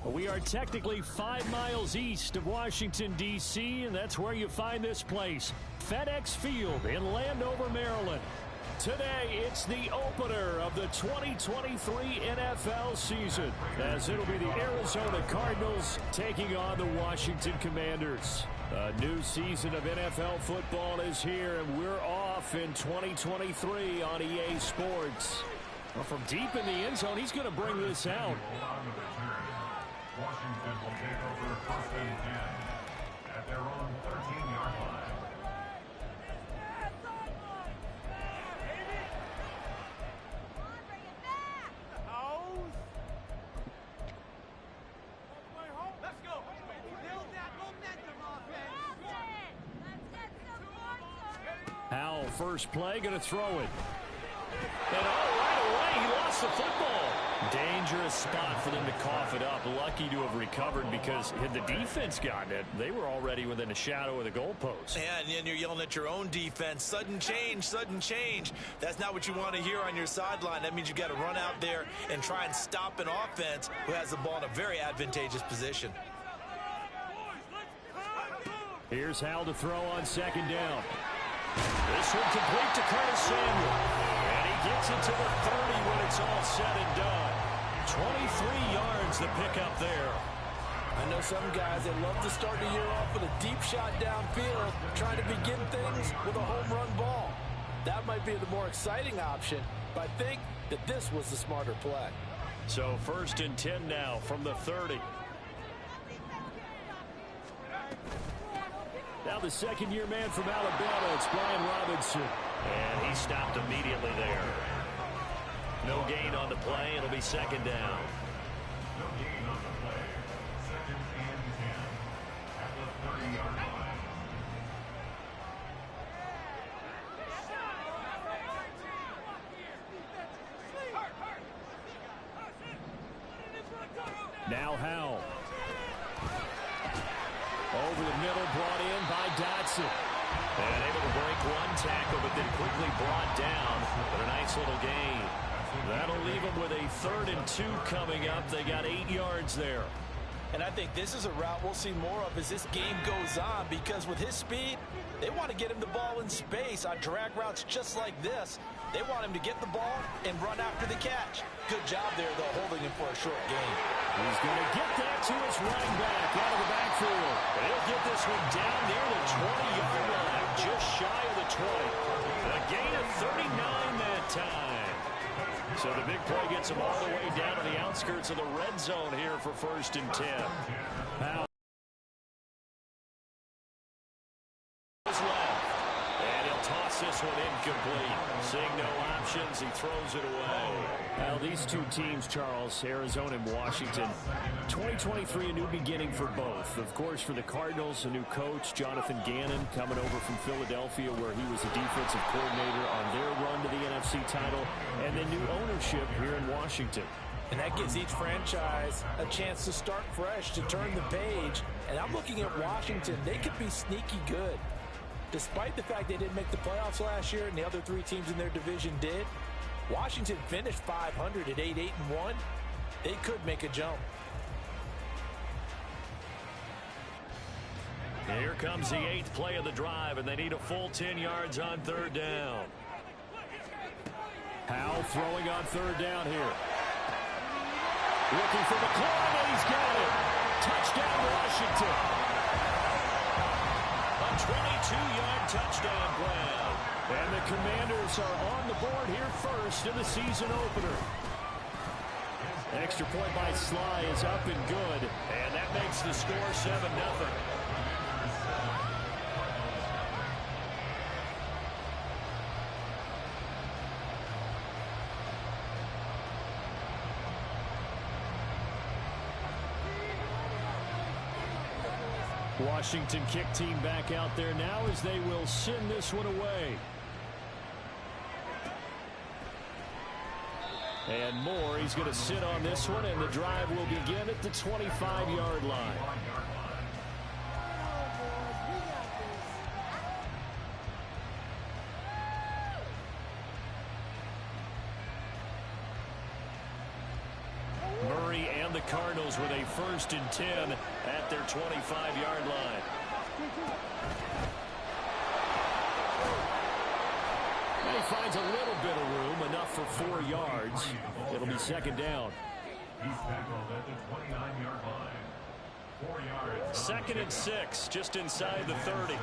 We are technically 5 miles east of Washington, D.C., and that's where you find this place, FedEx Field in Landover, Maryland. Today, it's the opener of the 2023 NFL season, as it'll be the Arizona Cardinals taking on the Washington Commanders. A new season of NFL football is here, and we're off in 2023 on EA Sports. Well, from deep in the end zone, he's going to bring this out. Washington will take over first and 10 at their own 13-yard line. Let's go. Build that momentum offense. Howell, first play, going to throw it. And right away, he lost the football. Dangerous spot for them to cough it up. Lucky to have recovered, because had the defense gotten it, they were already within a shadow of the goalpost. Yeah, and you're yelling at your own defense. Sudden change, sudden change. That's not what you want to hear on your sideline. That means you got to run out there and try and stop an offense who has the ball in a very advantageous position. Here's Howell to throw on second down. This one complete to Curtis Samuel. And he gets it to the 30 when it's all said and done. 23 yards the pickup there. I know some guys that love to start the year off with a deep shot downfield, trying to begin things with a home run ball. That might be the more exciting option, but I think that this was the smarter play. So first and 10 now from the 30. Now the second-year man from Alabama, it's Brian Robinson. And he stopped immediately there. No gain on the play. It'll be second down. No gain on the play. Second and 10 at the 30-yard line. Now Howell. Over the middle, brought in by Dotson. And able to break one tackle, but then quickly brought down. But a nice little gain. That'll leave them with a 3rd and 2 coming up. They got 8 yards there. And I think this is a route we'll see more of as this game goes on, because with his speed, they want to get him the ball in space on drag routes just like this. They want him to get the ball and run after the catch. Good job there, though, holding him for a short gain. He's going to get that to his running back out of the backfield. And he'll get this one down near the 20-yard line, just shy of the 20. A gain of 39 that time. So the big play gets him all the way down to the outskirts of the red zone here for first and 10. Now this one incomplete. Seeing no options, he throws it away. Now these two teams, Charles, Arizona and Washington, 2023, a new beginning for both. Of course, for the Cardinals, a new coach, Jonathan Gannon, coming over from Philadelphia, where he was the defensive coordinator on their run to the NFC title, and then new ownership here in Washington. And that gives each franchise a chance to start fresh, to turn the page. And I'm looking at Washington. They could be sneaky good. Despite the fact they didn't make the playoffs last year and the other 3 teams in their division did, Washington finished 500 at 8-1. They could make a jump. Here comes the 8th play of the drive, and they need a full 10 yards on 3rd down. Howell throwing on 3rd down here. Looking for McLaurin, and he's got it. Touchdown, Washington. 22-yard touchdown grab. And the Commanders are on the board here first in the season opener. Extra point by Sly is up and good. And that makes the score 7-0. Washington kick team back out there now as they will send this one away. And Moore, he's going to sit on this one, and the drive will begin at the 25-yard line. the Cardinals with a 1st and 10 at their 25-yard line. And he finds a little bit of room, enough for 4 yards. It'll be 2nd down. He's tackled at the 29-yard line. 4 yards. 2nd and 6, just inside the 30.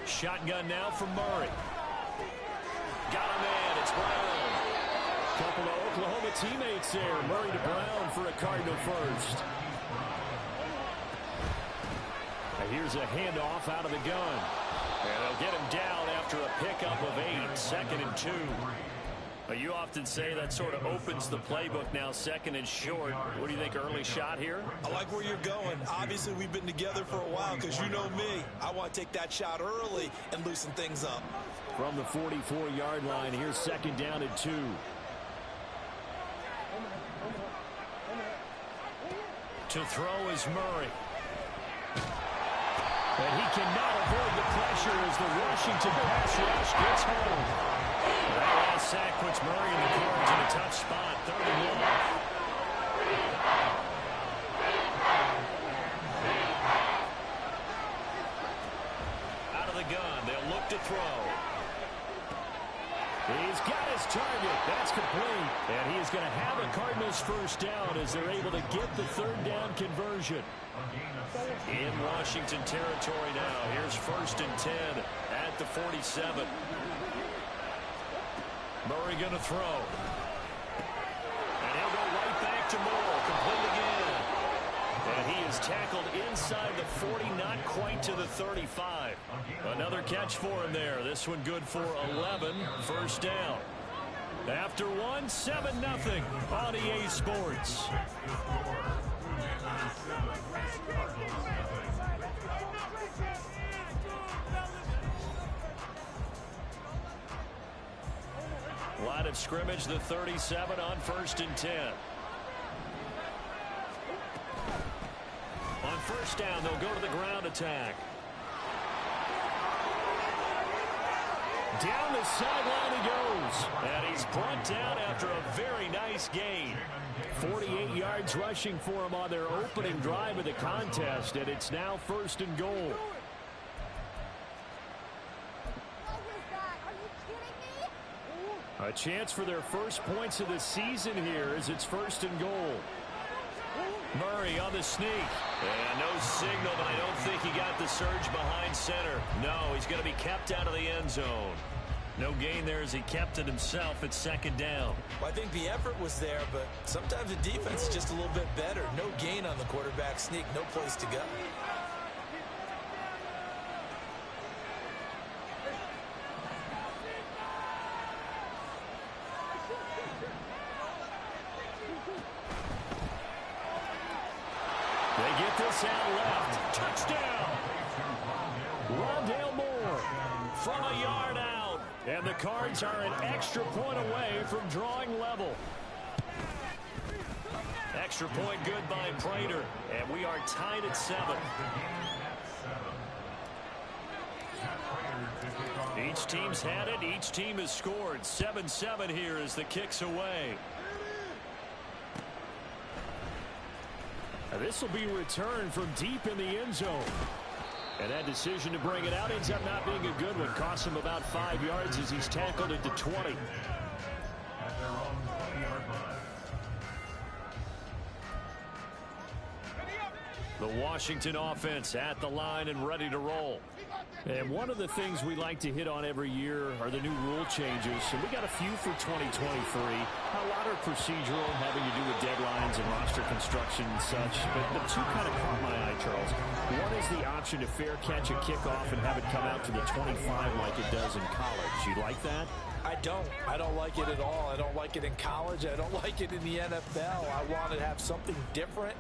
Shotgun now from Murray. Got a man. It's Brown. Couple of Oklahoma teammates there. Murray to Brown for a Cardinal first. And here's a handoff out of the gun. And they'll get him down after a pickup of 8. 2nd and 2. You often say that sort of opens the playbook now, 2nd and short. What do you think, early shot here? I like where you're going. Obviously, we've been together for a while because you know me. I want to take that shot early and loosen things up. From the 44-yard line, here's 2nd down and 2. To throw is Murray. And he cannot avoid the pressure as the Washington pass rush gets home. That last sack puts Murray in the Cards in a tough spot. 3rd and 1. Out of the gun. They'll look to throw. He's got his target. That's complete. And he is going to have a Cardinals 1st down as they're able to get the 3rd down conversion. In Washington territory now. Here's 1st and 10 at the 47. Murray going to throw. And he'll go right back to Moore. Complete again. And he is tackled inside the 40, not quite to the 35. Another catch for him there. This one good for 11. 1st down. After one, 7-0 on EA Sports. Line of scrimmage, the 37 on 1st and 10. On 1st down, they'll go to the ground attack. Down the sideline he goes. And he's brought down after a very nice gain. 48 yards rushing for him on their opening drive of the contest, and it's now 1st and goal. A chance for their first points of the season here as it's 1st and goal. Murray on the sneak. And no signal, but I don't think he got the surge behind center. No, he's going to be kept out of the end zone. No gain there as he kept it himself at 2nd down. Well, I think the effort was there, but sometimes the defense is just a little bit better. No gain on the quarterback sneak, no place to go. They get this out left. Touchdown. Rondale Moore from a yard out. And the Cards are an extra point away from drawing level. Extra point good by Prater. And we are tied at 7. Each team's had it. Each team has scored. 7-7 here as the kick's away. This will be returned from deep in the end zone. And that decision to bring it out ends up not being a good one. Costs him about 5 yards as he's tackled at the 20. At their own 20-yard line. The Washington offense at the line and ready to roll. And one of the things we like to hit on every year are the new rule changes. And we got a few for 2023. A lot are procedural, having to do with deadlines and roster construction and such. But two kind of caught my eye, Charles. One is the option to fair catch a kickoff and have it come out to the 25 like it does in college. You like that? I don't like it at all. I don't like it in college. I don't like it in the NFL. I wanted to have something different,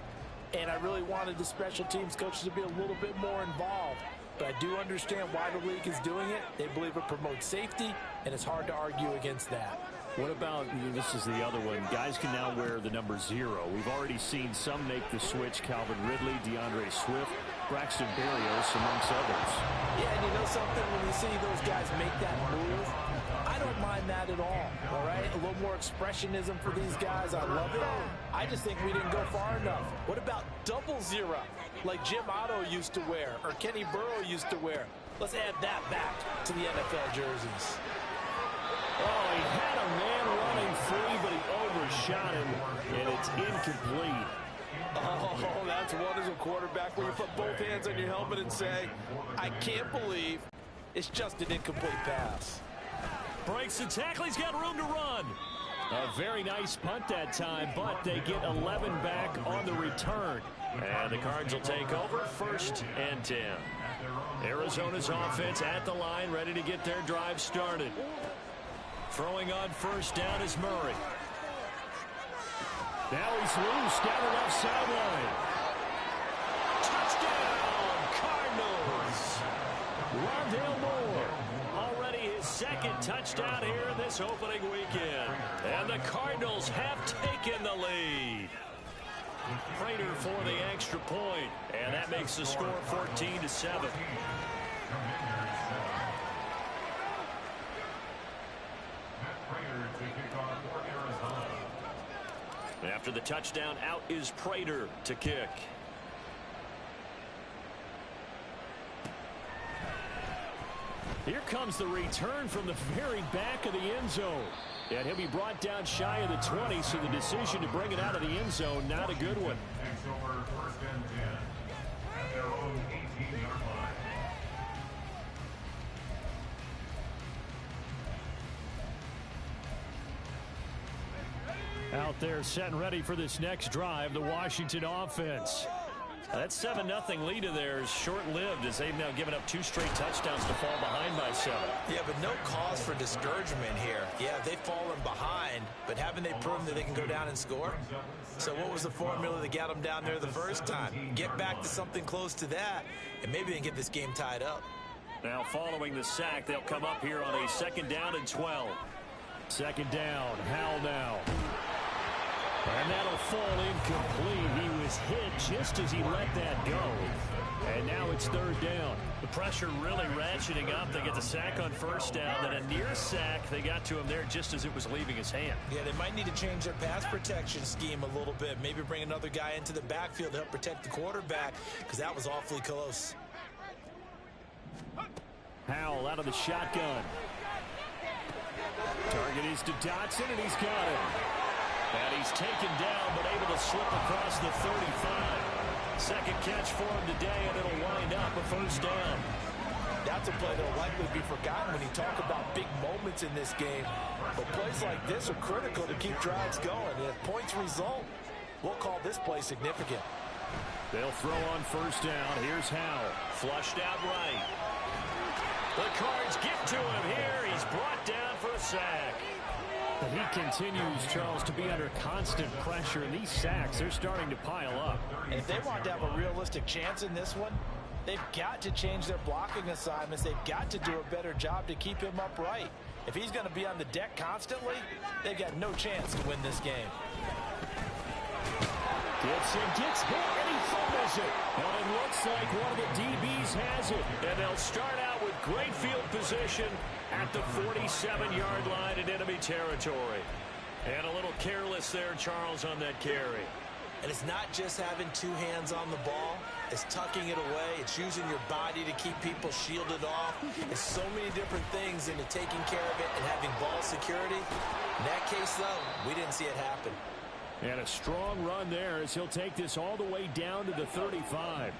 and I really wanted the special teams coaches to be a little bit more involved. But I do understand why the league is doing it. They believe it promotes safety, and it's hard to argue against that. What about, this is the other one, guys can now wear the number 0. We've already seen some make the switch. Calvin Ridley, DeAndre Swift, Braxton Berrios, amongst others. Yeah, and you know something? When you see those guys make that move, I don't mind that at all right? A little more expressionism for these guys. I love it. I just think we didn't go far enough. What about double 0, like Jim Otto used to wear or Kenny Burrow used to wear? Let's add that back to the NFL jerseys. Oh, he had a man running free, but he overshot him, and it's incomplete. Oh, that's one as a quarterback where you put both hands on your helmet and say, I can't believe it's just an incomplete pass. Breaks the tackle. He's got room to run. A very nice punt that time, but they get 11 back on the return. And the Cards will take over 1st and 10. Arizona's offense at the line, ready to get their drive started. Throwing on 1st down is Murray. Now he's loose down the left sideline. Touchdown, Cardinals. Rondale Moore. Already his 2nd touchdown here in this opening weekend. And the Cardinals have taken the lead. Prater for the extra point. And that makes the score 14-7. After the touchdown, out is Prater to kick. Here comes the return from the very back of the end zone. And he'll be brought down shy of the 20, so the decision to bring it out of the end zone, not a good one. Takes over 1st and 10 at their own 18-yard line. Out there set and ready for this next drive, the Washington offense. That 7-0 lead of theirs short-lived as they've now given up 2 straight touchdowns to fall behind by 7. Yeah, but no cause for discouragement here. Yeah, they've fallen behind, but haven't they proven that they can go down and score? So what was the formula that got them down there the first time? Get back to something close to that, and maybe they can get this game tied up. Now following the sack, they'll come up here on a 2nd down and 12. 2nd down, Howell now. And that'll fall incomplete. He was hit just as he let that go. And now it's 3rd down. The pressure really ratcheting up. They get the sack on 1st down. Then a near sack. They got to him there just as it was leaving his hand. Yeah, they might need to change their pass protection scheme a little bit. Maybe bring another guy into the backfield to help protect the quarterback, because that was awfully close. Howell out of the shotgun. Target is to Dotson, and he's got him. And he's taken down, but able to slip across the 35. 2nd catch for him today, and it'll wind up a 1st down. That's a play that will likely be forgotten when you talk about big moments in this game. But plays like this are critical to keep drives going. And if points result, we'll call this play significant. They'll throw on 1st down. Here's Howell. Flushed out right. The Cards get to him here. He's brought down for a sack. But he continues, Charles, to be under constant pressure. And these sacks, they're starting to pile up. And if they want to have a realistic chance in this one, they've got to change their blocking assignments. They've got to do a better job to keep him upright. If he's going to be on the deck constantly, they've got no chance to win this game. Gets hit, and he fumbles it. And it looks like one of the DBs has it. And they'll start out with great field position at the 47-yard line in enemy territory. And a little careless there, Charles, on that carry. And it's not just having 2 hands on the ball. It's tucking it away. It's using your body to keep people shielded off. It's so many different things into taking care of it and having ball security. In that case, though, we didn't see it happen. And a strong run there as he'll take this all the way down to the 35.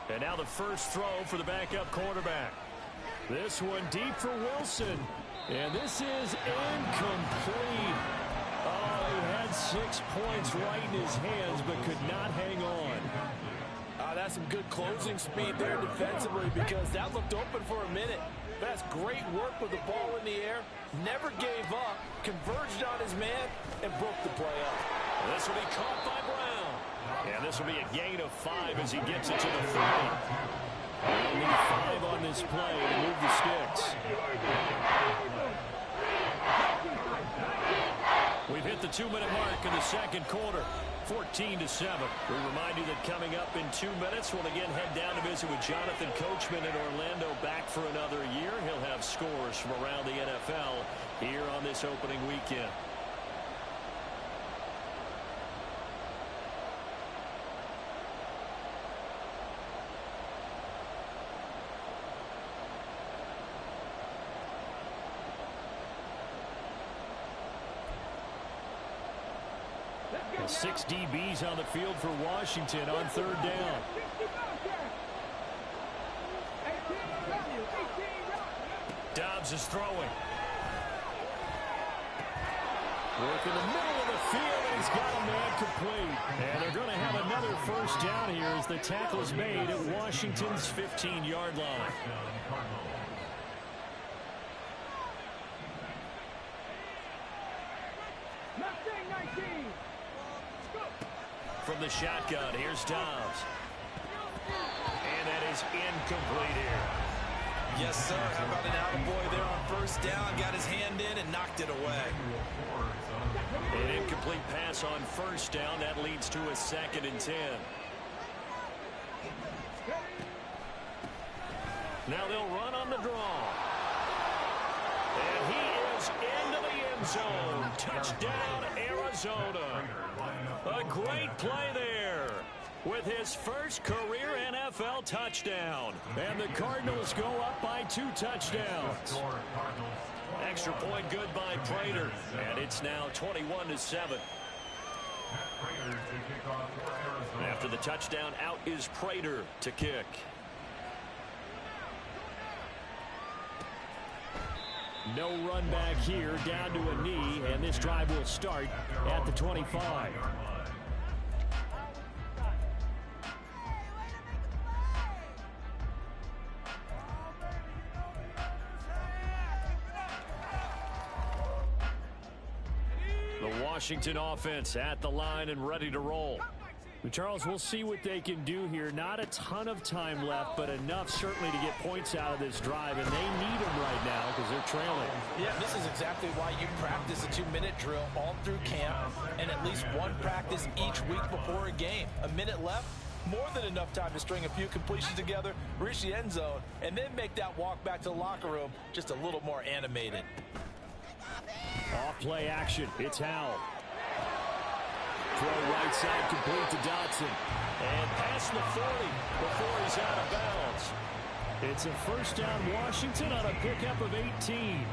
And now the first throw for the backup quarterback. This one deep for Wilson. And this is incomplete. Oh, he had 6 points right in his hands, but could not hang on. That's some good closing speed there defensively, because that looked open for a minute. That's great work with the ball in the air. Never gave up, converged on his man, and broke the play up. This will be caught by Brown. And this will be a gain of 5 as he gets it to the 30. They'll need 5 on this play to move the sticks. We've hit the 2-minute mark in the second quarter. 14-7. We remind you that coming up in 2 minutes, we'll again head down to visit with Jonathan Coachman in Orlando, back for another year. He'll have scores from around the NFL here on this opening weekend. And 6 DBs on the field for Washington on third down. Dobbs is throwing. Work in the middle of the field, and he's got a man complete. And they're going to have another first down here as the tackle is made at Washington's 15-yard line. From the shotgun, here's Dobbs. And that is incomplete here. Yes, sir. How about an attaboy there on first down? Got his hand in and knocked it away. An incomplete pass on first down. That leads to a 2nd and 10. Now they'll run on the draw. And he is into the end zone. Touchdown, Arizona. A great play there with his first career NFL touchdown. And the Cardinals go up by 2 touchdowns. Extra point good by Prater. And it's now 21-7. After the touchdown, out is Prater to kick. No run back here, down to a knee, and this drive will start at the 25. The Washington offense at the line and ready to roll. Charles, we'll see what they can do here. Not a ton of time left, but enough certainly to get points out of this drive, and they need them right now because they're trailing. Yeah, this is exactly why you practice a 2-minute drill all through camp and at least one practice each week before a game. A minute left, more than enough time to string a few completions together, reach the end zone, and then make that walk back to the locker room just a little more animated. Off play action. It's Howell. Throw right side complete to Dotson. And past the 40 before he's out of bounds. It's a first down Washington on a pickup of 18.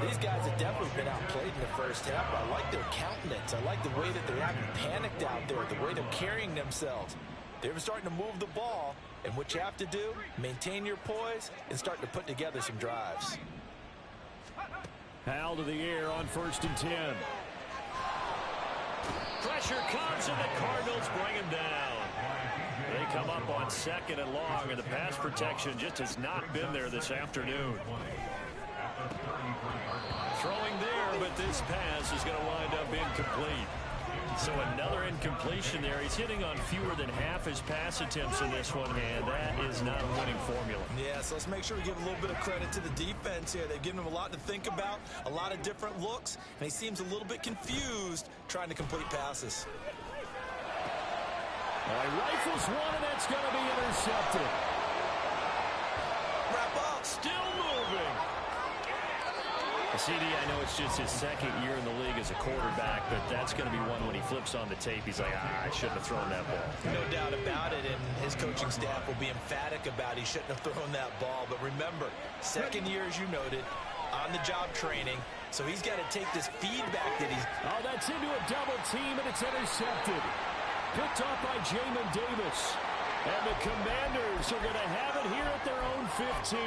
These guys have definitely been outplayed in the first half. I like their countenance. I like the way that they haven't panicked out there, the way they're carrying themselves. They're starting to move the ball, and what you have to do, maintain your poise and start to put together some drives. Howell to the air on 1st and 10. Pressure comes, and the Cardinals bring him down. They come up on 2nd and long, and the pass protection just has not been there this afternoon. Throwing there, but this pass is going to wind up incomplete. So another incompletion there. He's hitting on fewer than half his pass attempts in this one, and that is not a winning formula. Yeah, so let's make sure we give a little bit of credit to the defense here. They've given him a lot to think about, a lot of different looks, and he seems a little bit confused trying to complete passes. Rifles one, and that's going to be intercepted. Wrap up. Still moving. CD, I know it's just his 2nd year in the league as a quarterback, but that's going to be one when he flips on the tape. He's like, I shouldn't have thrown that ball. No doubt about it, and his coaching staff will be emphatic about he shouldn't have thrown that ball. But remember, 2nd year, as you noted, on-the-job training, so he's got to take this feedback that he's... Oh, that's into a double team, and it's intercepted. Picked off by Jamin Davis. And the Commanders are going to have it here at their own 15.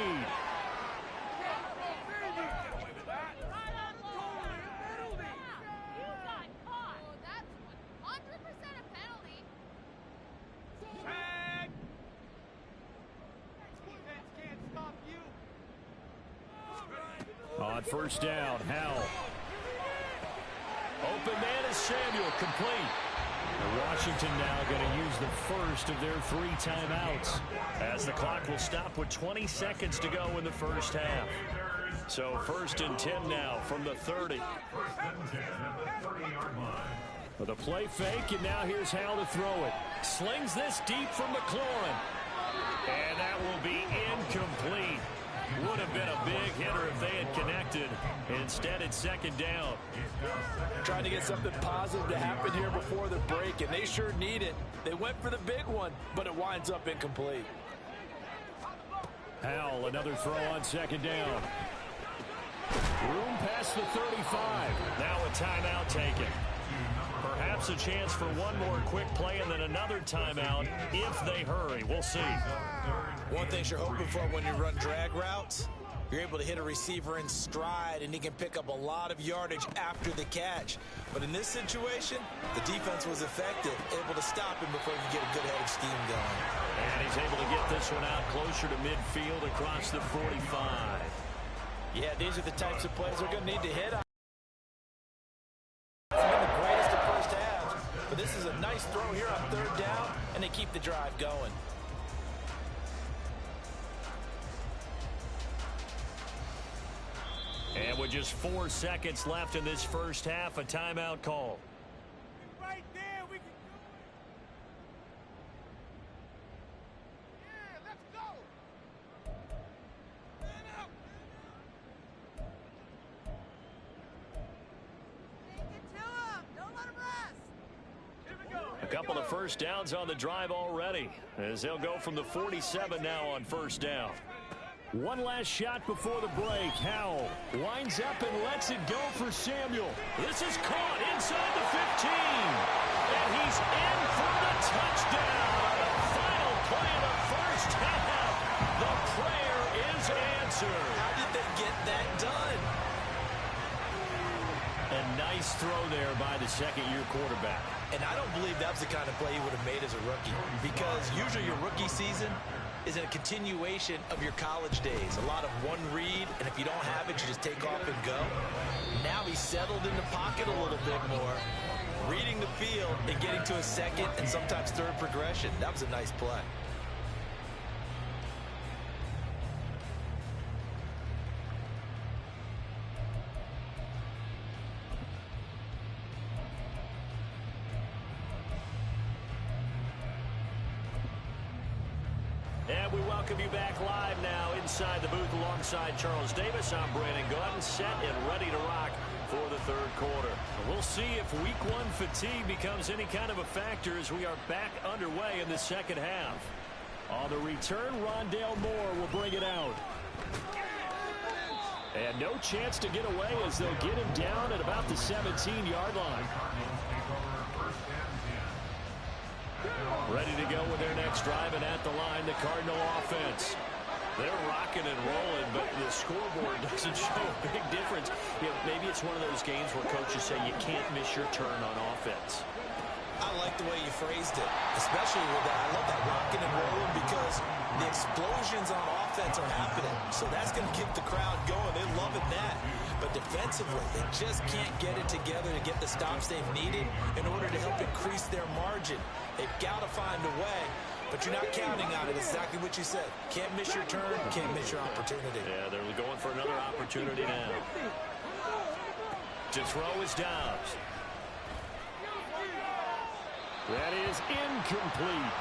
On 1st down, Howell. Open man is Samuel, complete. Washington now going to use the first of their 3 timeouts, as the clock will stop with 20 seconds to go in the first half. So 1st and 10 now from the 30. First and 10 at the 30-yard line. With a play fake, and now here's Howell to throw it. Slings this deep from McLaurin. And that will be incomplete. Would have been a big hitter if they had connected. Instead, it's 2nd down. Trying to get something positive to happen here before the break, and they sure need it. They went for the big one, but it winds up incomplete. Howell, another throw on 2nd down. Room past the 35. Now a timeout taken. Perhaps a chance for one more quick play and then another timeout if they hurry. We'll see. One thing you're hoping for when you run drag routes, you're able to hit a receiver in stride, and he can pick up a lot of yardage after the catch. But in this situation, the defense was effective, able to stop him before you get a good head of steam going. And he's able to get this one out closer to midfield across the 45. Yeah, these are the types of plays they're going to need to hit on. It's been the greatest of first halves, but this is a nice throw here on 3rd down, and they keep the drive going. And with just 4 seconds left in this first half, a timeout call. Right there, we can do it. Yeah, let's go. Man up. Take it to him. Don't let him rest. Here we go. A couple of first downs on the drive already, as they'll go from the 47 now on 1st down. One last shot before the break. Howell winds up and lets it go for Samuel. This is caught inside the 15. And he's in for the touchdown. The final play of the first half. The prayer is answered. How did they get that done? A nice throw there by the 2nd-year quarterback. And I don't believe that was the kind of play he would have made as a rookie, because usually your rookie season is a continuation of your college days. A lot of one read, and if you don't have it, you just take off and go. Now he's settled in the pocket a little bit more, reading the field and getting to a 2nd and sometimes 3rd progression. That was a nice play. And we welcome you back live now inside the booth alongside Charles Davis. I'm Brandon Gaudin, set and ready to rock for the 3rd quarter. We'll see if week 1 fatigue becomes any kind of a factor as we are back underway in the 2nd half. On the return, Rondale Moore will bring it out. And no chance to get away as they'll get him down at about the 17-yard line. Ready to go with their next drive, and at the line, the Cardinal offense. They're rocking and rolling, but the scoreboard doesn't show a big difference. You know, maybe it's one of those games where coaches say you can't miss your turn on offense. I like the way you phrased it, especially with that. I love that rocking and rolling because the explosions on offense are happening. So that's going to keep the crowd going. They're loving that. But defensively, they just can't get it together to get the stops they've needed in order to help increase their margin. They've got to find a way, but you're not counting on it. Exactly what you said. Can't miss your turn, can't miss your opportunity. Yeah, they're going for another opportunity now. To throw is Dobbs. That is incomplete.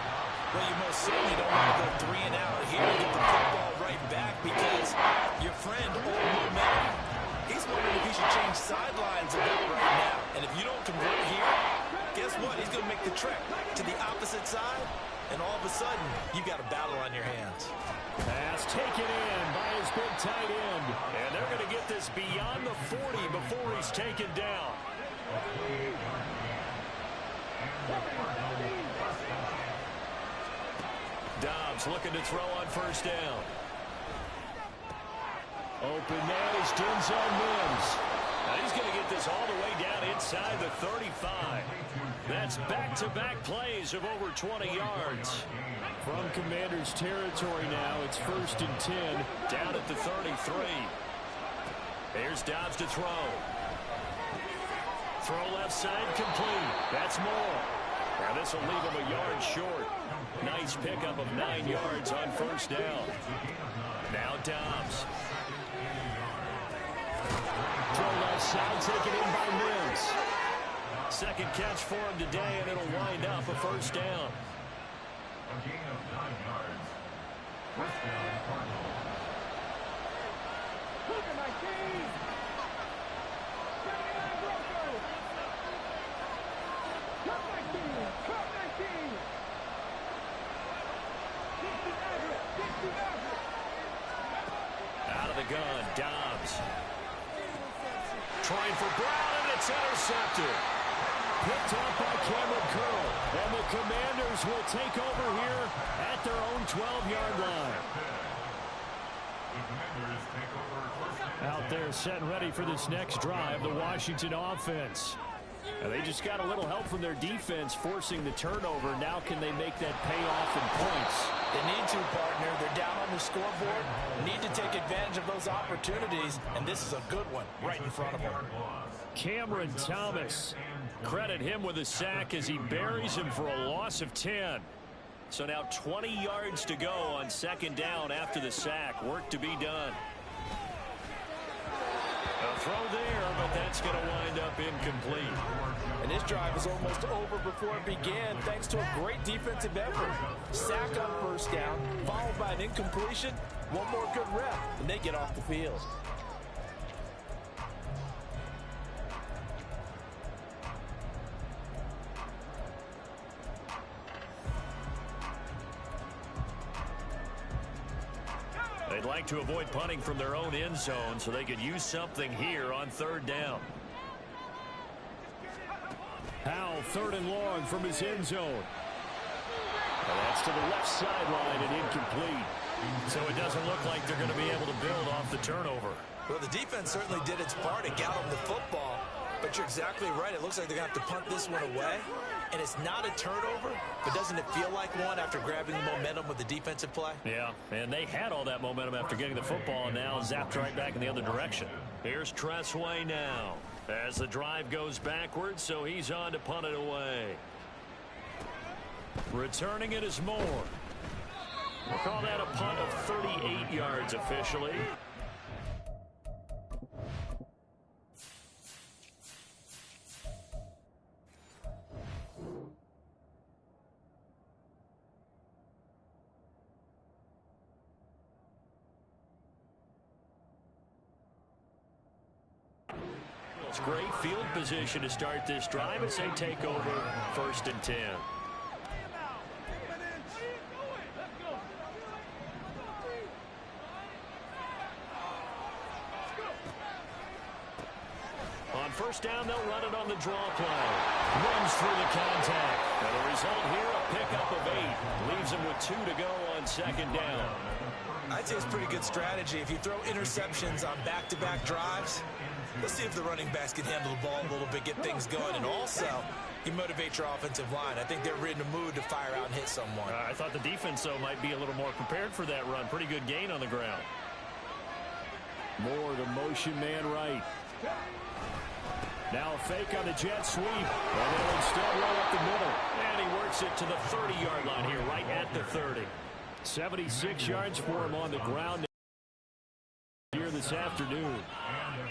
Well, you most certainly don't want to go 3 and out here and get the football right back because your friend, Old Momentum, he's wondering if he should change sidelines about right now. And if you don't convert here, guess what? He's going to make the trek to the opposite side, and all of a sudden, you've got a battle on your hands. Pass taken in by his big tight end. And they're going to get this beyond the 40 before he's taken down. Dobbs looking to throw on 1st down. Open man is Denzel Mims. Now he's going to get this all the way down inside the 35. That's back-to-back plays of over 20 yards. From Commanders territory now, it's 1st and 10, down at the 33. Here's Dobbs to throw. Throw left side complete. That's Moore. And this will leave him a yard short. Nice pickup of 9 yards on first down. Now Dobbs. Throw left side, taken in by Mims. Second catch for him today, and it'll wind up a first down. A gain of 9 yards. First down, Cardinals. Look at my team! Cut my team! Cut my team! Out of the gun, Dobbs. Trying for Brown, and it's intercepted. Picked off by Cameron Curl. And the Commanders will take over here at their own 12-yard line. The Commanders take over first and Out 10. there set and ready for this next drive, the Washington offense. And they just got a little help from their defense forcing the turnover. Now can they make that pay off in points? They need to, partner. They're down on the scoreboard. Need to take advantage of those opportunities, and this is a good one right in front of them. Cameron Thomas. Credit him with a sack as he buries him for a loss of 10. So now 20 yards to go on second down after the sack. Work to be done. A throw there, but that's going to wind up incomplete. And this drive is almost over before it began thanks to a great defensive effort. Sack on first down, followed by an incompletion. One more good rep, and they get off the field. They'd like to avoid punting from their own end zone so they could use something here on third down. Howell, third and long from his end zone. And that's to the left sideline and incomplete. So it doesn't look like they're going to be able to build off the turnover. Well, the defense certainly did its part to get them the football. But you're exactly right. It looks like they're going to have to punt this one away. And it's not a turnover, but doesn't it feel like one after grabbing the momentum with the defensive play? Yeah, and they had all that momentum after getting the football, and now zapped right back in the other direction. Here's Tressway now as the drive goes backwards, so he's on to punt it away. Returning it is Moore. We'll call that a punt of 38 yards officially. It's great field position to start this drive as they take over first and 10. On first down, they'll run it on the draw play. Runs through the contact. And the result here, a pickup of 8. Leaves him with 2 to go on second down. I'd say it's pretty good strategy. If you throw interceptions on back-to-back drives, let's see if the running backs can handle the ball a little bit, get things going, and also you motivate your offensive line. I think they're in the mood to fire out and hit someone. I thought the defense, though, might be a little more prepared for that run. Pretty good gain on the ground. Moore, the motion man right. Now a fake on the jet sweep. And they'll instead run up the middle. And he works it to the 30-yard line here, right at the 30. 76 yards for him on the ground here this afternoon.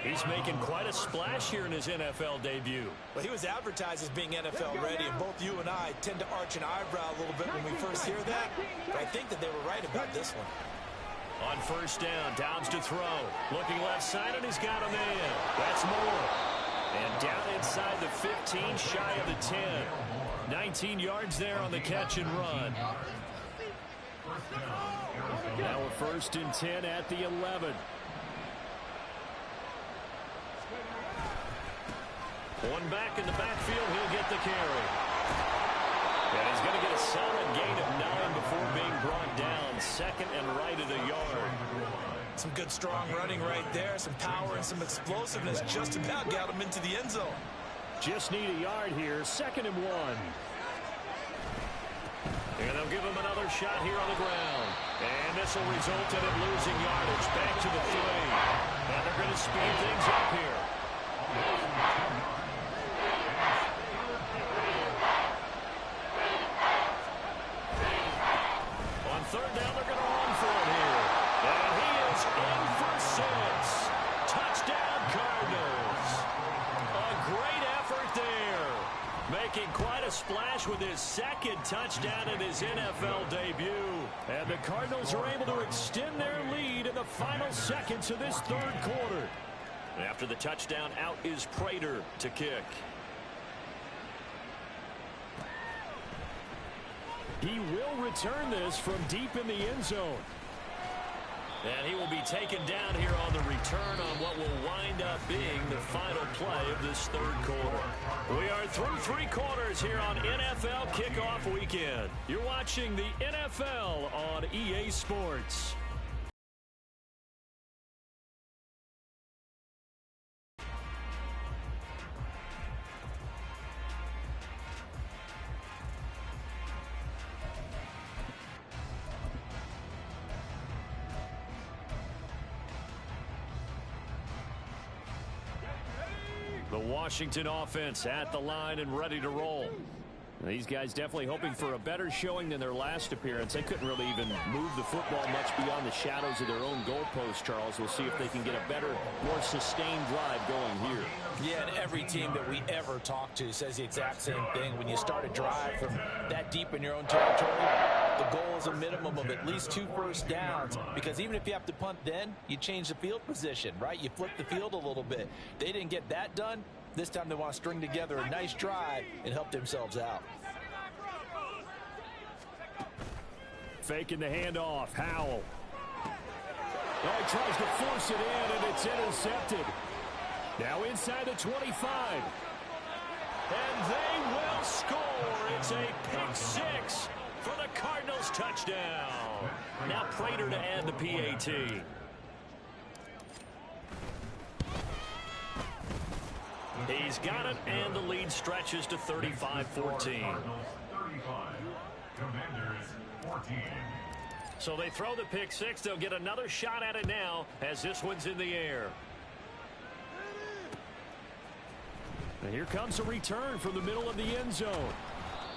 He's making quite a splash here in his NFL debut. Well, he was advertised as being NFL ready, and both you and I tend to arch an eyebrow a little bit when we first hear that. But I think that they were right about this one. On first down, Dobbs to throw. Looking left side, and he's got a man. That's Moore. And down inside the 15, shy of the 10. 19 yards there on the catch and run. Now a first and 10 at the 11. One back in the backfield, he'll get the carry. And he's going to get a solid gain of 9 before being brought down. Second and right at a yard. Some good strong running right there, some power and some explosiveness just about got him into the end zone. Just need a yard here, second and 1. And they'll give him another shot here on the ground. And this will result in him losing yardage back to the 3. And they're going to speed things up here. flash with his second touchdown in his NFL debut. And the Cardinals are able to extend their lead in the final seconds of this third quarter. After the touchdown, out is Prater to kick. He will return this from deep in the end zone. And he will be taken down here on the return on what will wind up being the final play of this third quarter. We are through 3 quarters here on NFL Kickoff Weekend. You're watching the NFL on EA Sports. The Washington offense at the line and ready to roll. These guys definitely hoping for a better showing than their last appearance. They couldn't really even move the football much beyond the shadows of their own goalpost, Charles. We'll see if they can get a better, more sustained drive going here. Yeah, and every team that we ever talk to says the exact same thing. When you start a drive from that deep in your own territory, the goal is a minimum of at least 2 first downs, because even if you have to punt then, you change the field position, right? You flip the field a little bit. They didn't get that done. This time they want to string together a nice drive and help themselves out. Faking the handoff. Howell. Oh, he tries to force it in, and it's intercepted. Now inside the 25. And they will score. It's a pick 6 for the Cardinals touchdown. Now Prater to add the PAT. He's got it, and the lead stretches to 35-14. 35. Commanders 14. So they throw the pick 6. They'll get another shot at it now as this one's in the air. And here comes a return from the middle of the end zone.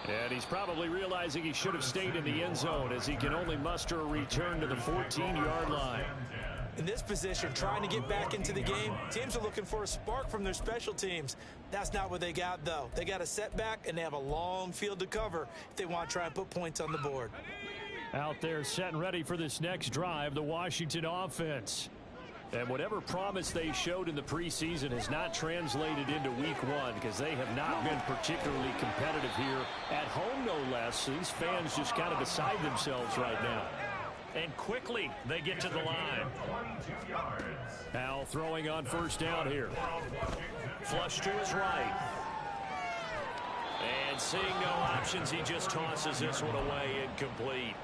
And he's probably realizing he should have stayed in the end zone as he can only muster a return to the 14-yard line. In this position, trying to get back into the game, teams are looking for a spark from their special teams. That's not what they got, though. They got a setback, and they have a long field to cover if they want to try and put points on the board. Out there set and ready for this next drive, the Washington offense. And whatever promise they showed in the preseason has not translated into week 1, because they have not been particularly competitive here at home, no less. These fans just kind of beside themselves right now. And quickly they get to the line. Howell throwing on first down here. Flush to his right. And seeing no options, he just tosses this one away incomplete.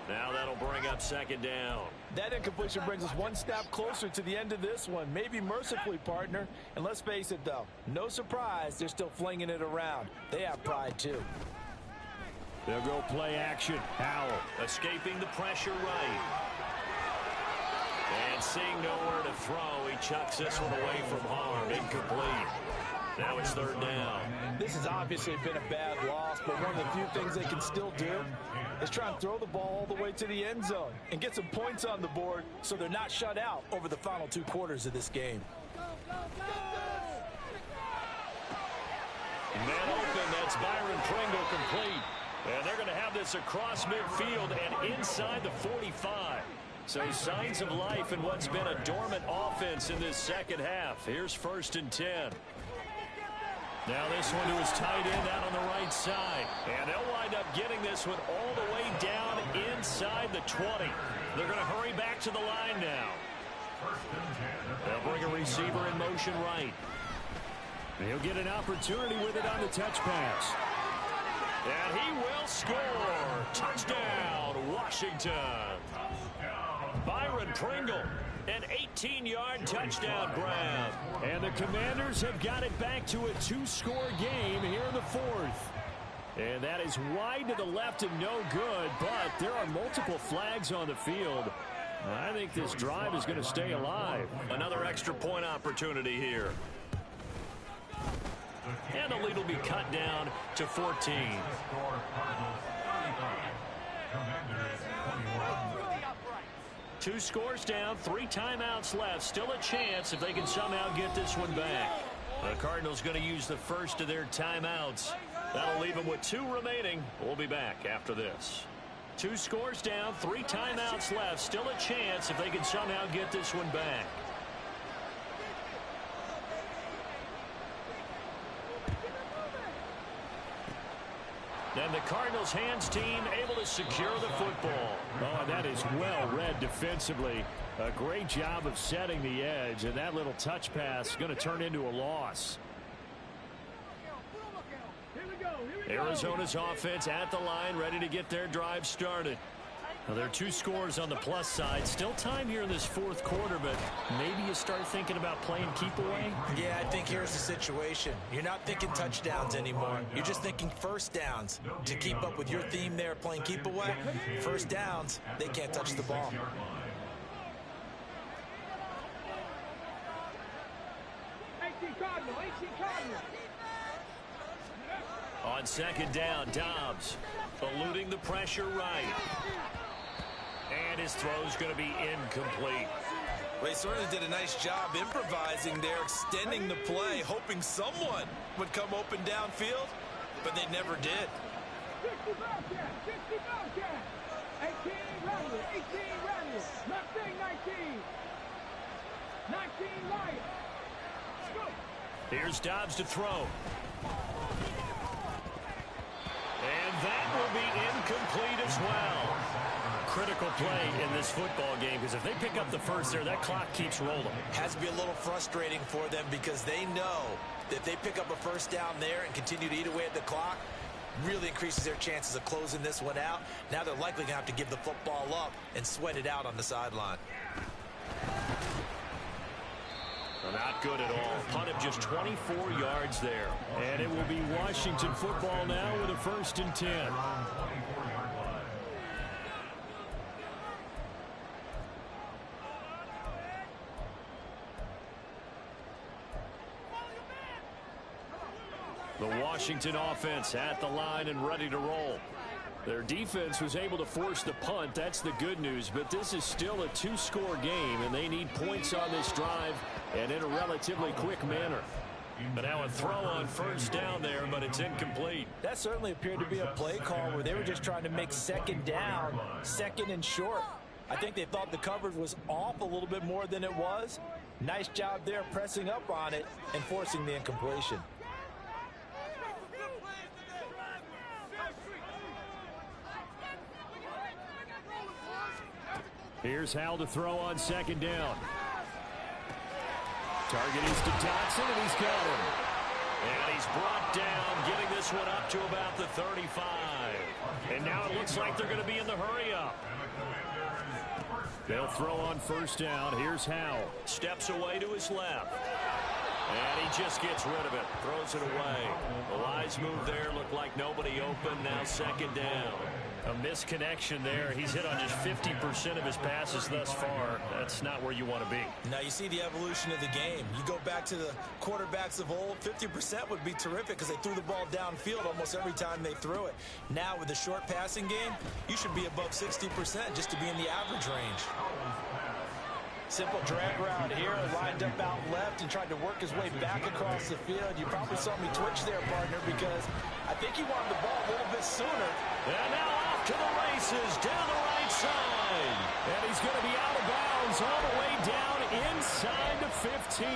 Now that'll bring up second down. That incompletion brings us one step closer to the end of this one. Maybe mercifully, partner. And let's face it, though, no surprise, they're still flinging it around. They have pride, too. They'll go play action. Howell escaping the pressure right. And seeing nowhere to throw, he chucks this one away from harm. Incomplete. Now it's third down. This has obviously been a bad loss, but one of the few things they can still do is try and throw the ball all the way to the end zone and get some points on the board so they're not shut out over the final 2 quarters of this game. Man open, that's Byron Pringle complete. And they're going to have this across midfield and inside the 45. So signs of life in what's been a dormant offense in this second half. Here's 1st and 10. Now this one to his tight end out on the right side. And they'll wind up getting this one all the way down inside the 20. They're going to hurry back to the line now. They'll bring a receiver in motion right. He'll get an opportunity with it on the touch pass. And he will score. Touchdown, Washington. Byron Pringle, an 18-yard touchdown grab. And the Commanders have got it back to a 2-score game here in the 4th. And that is wide to the left and no good, but there are multiple flags on the field. I think this drive is going to stay alive. Another extra point opportunity here. And the lead will be cut down to 14. 2 scores down, 3 timeouts left. Still a chance if they can somehow get this one back. The Cardinals going to use the first of their timeouts. That'll leave them with 2 remaining. We'll be back after this. 2 scores down, 3 timeouts left. Still a chance if they can somehow get this one back. And the Cardinals' hands team able to secure the football. Oh, and that is well read defensively. A great job of setting the edge, and that little touch pass is going to turn into a loss. Arizona's offense at the line, ready to get their drive started. Now, there are 2 scores on the plus side. Still time here in this 4th quarter, but maybe you start thinking about playing keep away? Yeah, I think here's the situation. You're not thinking touchdowns anymore. You're just thinking first downs. To keep up with your theme there, playing keep away, first downs, they can't touch the ball. On 2nd down, Dobbs eluding the pressure right. And his throw's going to be incomplete. Well, he certainly did a nice job improvising there, extending the play, hoping someone would come open downfield, but they never did. 60 Bobcat, 60 Bobcat. 18 Rattler, 18 Rattler. Mustang 19. 19 Lion. Let's go. Here's Dobbs to throw. And that will be incomplete as well. Critical play in this football game, because if they pick up the first there, that clock keeps rolling. Has to be a little frustrating for them because they know that if they pick up a first down there and continue to eat away at the clock, really increases their chances of closing this one out. Now they're likely going to have to give the football up and sweat it out on the sideline. Not good at all. Punt of just 24 yards there. And it will be Washington football now with a 1st and 10. The Washington offense at the line and ready to roll. Their defense was able to force the punt. That's the good news. But this is still a 2-score game, and they need points on this drive and in a relatively quick manner. But now a throw on 1st down there, but it's incomplete. That certainly appeared to be a play call where they were just trying to make 2nd down, 2nd and short. I think they thought the coverage was off a little bit more than it was. Nice job there pressing up on it and forcing the incompletion. Here's Howell to throw on 2nd down. Target is to Dotson, and he's got him. And he's brought down, getting this one up to about the 35. And now it looks like they're going to be in the hurry-up. They'll throw on 1st down. Here's Howell. Steps away to his left. And he just gets rid of it. Throws it away. The wise move there. Looked like nobody open. Now 2nd down. A misconnection there. He's hit on just 50% of his passes thus far. That's not where you want to be. Now you see the evolution of the game. You go back to the quarterbacks of old, 50% would be terrific because they threw the ball downfield almost every time they threw it. Now with the short passing game, you should be above 60% just to be in the average range. Simple drag route here, lined up out left and tried to work his way back across the field. You probably saw me twitch there, partner, because I think he wanted the ball a little bit sooner. And now off to the races, down the right side. And he's going to be out of bounds all the way down inside the 15.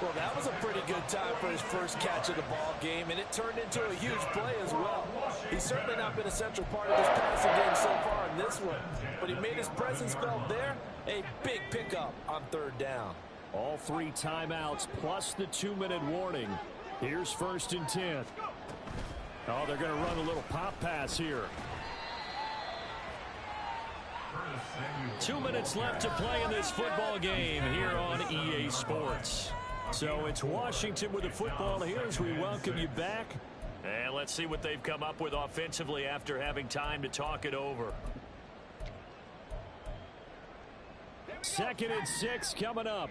Well, that was a pretty good time for his first catch of the ball game, and it turned into a huge play as well. He's certainly not been a central part of this passing game so far in this one, but he made his presence felt there. A big pickup on 3rd down. All 3 timeouts plus the 2-minute warning. Here's 1st and 10. Oh, they're going to run a little pop pass here. 2 minutes left to play in this football game here on EA Sports. So it's Washington with the football here as we welcome you back. And let's see what they've come up with offensively after having time to talk it over. 2nd and 6 coming up.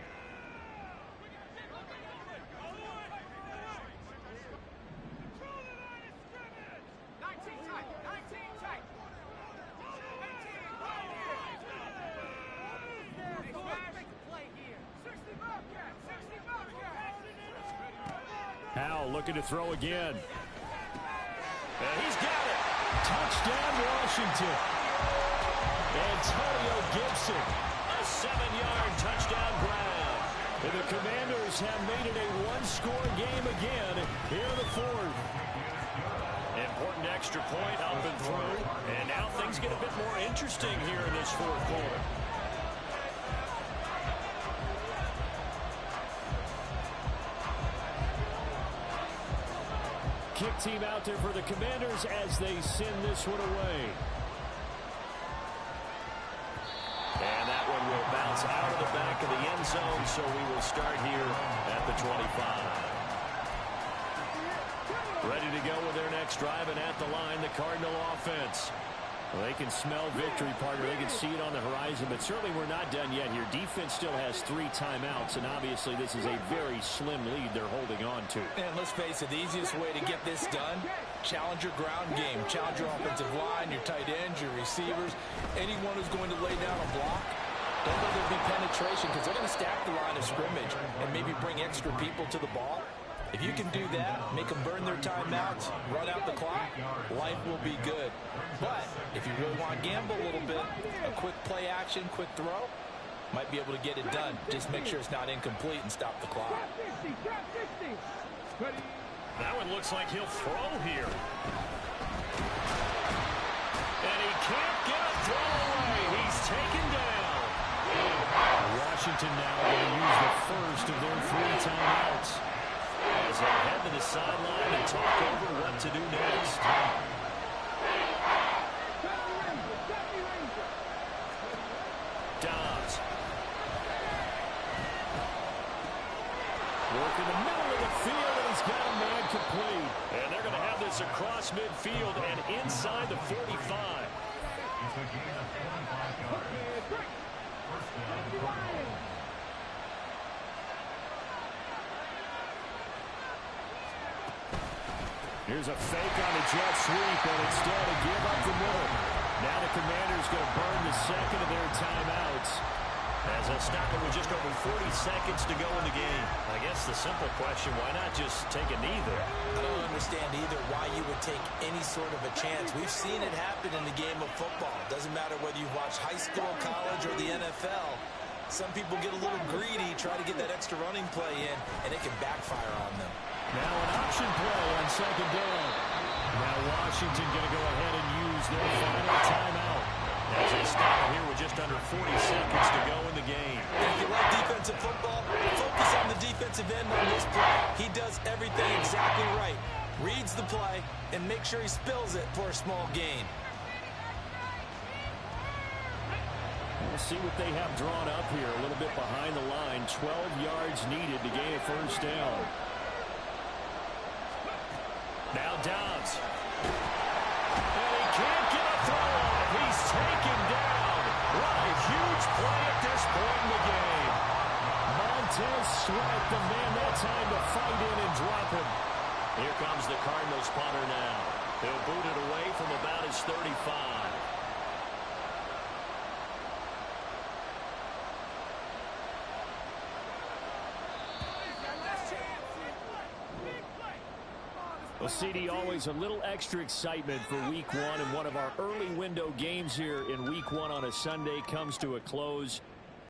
Howell looking to throw again. And he's got it. Touchdown, Washington. Antonio Gibson, a 7-yard touchdown grab. And the Commanders have made it a one-score game again here in the fourth. Important extra point up and through. And now things get a bit more interesting here in this fourth quarter. Kick team out there for the Commanders as they send this one away. And that one will bounce out of the back of the end zone, so we will start here at the 25. Ready to go with their next drive, and at the line, the Cardinal offense. Well, they can smell victory, partner. They can see it on the horizon, but certainly we're not done yet here. Defense still has 3 timeouts, and obviously this is a very slim lead they're holding on to. And let's face it, the easiest way to get this done, challenge your ground game. Challenge your offensive line, your tight ends, your receivers, anyone who's going to lay down a block. Don't let there be penetration because they're going to stack the line of scrimmage and maybe bring extra people to the ball. If you can do that, make them burn their timeouts, run out the clock, life will be good. But if you really want to gamble a little bit, a quick play action, quick throw, might be able to get it done. Just make sure it's not incomplete and stop the clock. That one looks like he'll throw here. And he can't get a throw away. He's taken down. Washington now going to use the first of their 3 timeouts as they head to the sideline and talk over what to do next. Dobbs. Work in the middle of the field, and he's got a man complete. And they're going to have this across midfield and inside the 45. It's a gain of 25 yards. First down. Here's a fake on the jet sweep, and instead a give up the middle. Now the Commanders going to burn the second of their timeouts as they stop it with just over 40 seconds to go in the game. I guess the simple question, why not just take a knee there? I don't understand either why you would take any sort of a chance. We've seen it happen in the game of football. Doesn't matter whether you watch high school, college, or the NFL. Some people get a little greedy, try to get that extra running play in, and it can backfire on them. Now an option play on second down. Now Washington going to go ahead and use their final timeout as they stop it here with just under 40 seconds to go in the game. If you like defensive football, focus on the defensive end on this play. He does everything exactly right. Reads the play and make sure he spills it for a small gain. We'll see what they have drawn up here a little bit behind the line. 12 yards needed to gain a first down. Now Dobbs. And he can't get a throw off. He's taken down. What a huge play at this point in the game. Montez Sweat, the man that time to fight in and drop him. Here comes the Cardinals punter now. They'll boot it away from about his 35. Well, CD, always a little extra excitement for Week 1, and one of our early window games here in Week 1 on a Sunday comes to a close.